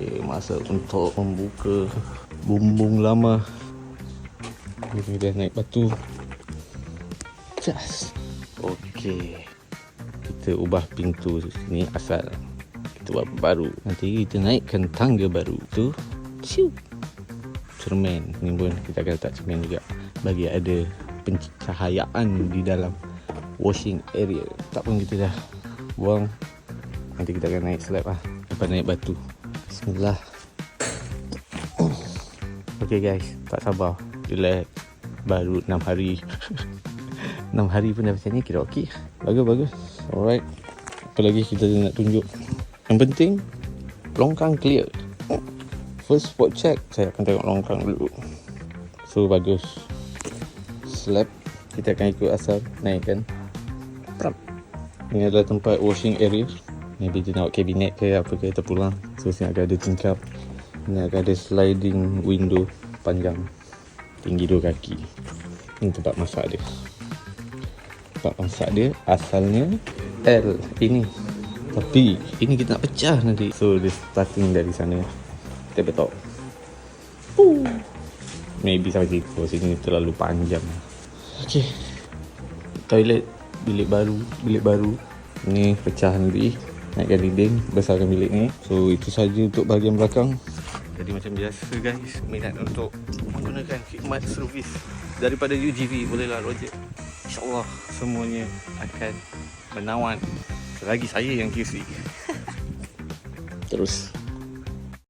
Okay, masa untuk membuka bumbung lama. Ini dah naik batu. Just. Okay, kita ubah pintu ni asal. Kita buat baru. Nanti kita naikkan tangga baru tu. Ciu. Cermin. Ni pun kita akan letak cermin juga, bagi ada pencahayaan di dalam washing area. Tak pun kita dah buang. Nanti kita akan naik slab lah. Lepas naik batu. Bismillah. Okay guys, tak sabar. Relax. Baru 6 hari. 6 hari pun dah macam ni, kira okey. Bagus. Alright. Apa lagi kita nak tunjuk? Yang penting, longkang clear. First spot check, saya akan tengok longkang dulu. So bagus. Slab kita akan ikut asal naikkan. Ini adalah tempat washing area. Maybe dia nak kabinet ke apa ke terpulang. So sini akan ada tingkap. Ini akan ada sliding window panjang, tinggi 2 kaki. Ini tempat masak dia. Tempat masak dia asalnya L ini, tapi ini kita nak pecah nanti. So dia starting dari sana. Kita betok. Maybe sampai situ. Sini terlalu panjang. Okay, toilet bilik baru. Ni pecah nanti. Naikkan dinding, besarkan bilik ni. So itu saja untuk bahagian belakang. Jadi macam biasa guys, minat untuk menggunakan khidmat servis daripada UGV, bolehlah Roger. InsyaAllah semuanya akan menawan selagi saya yang QC. Terus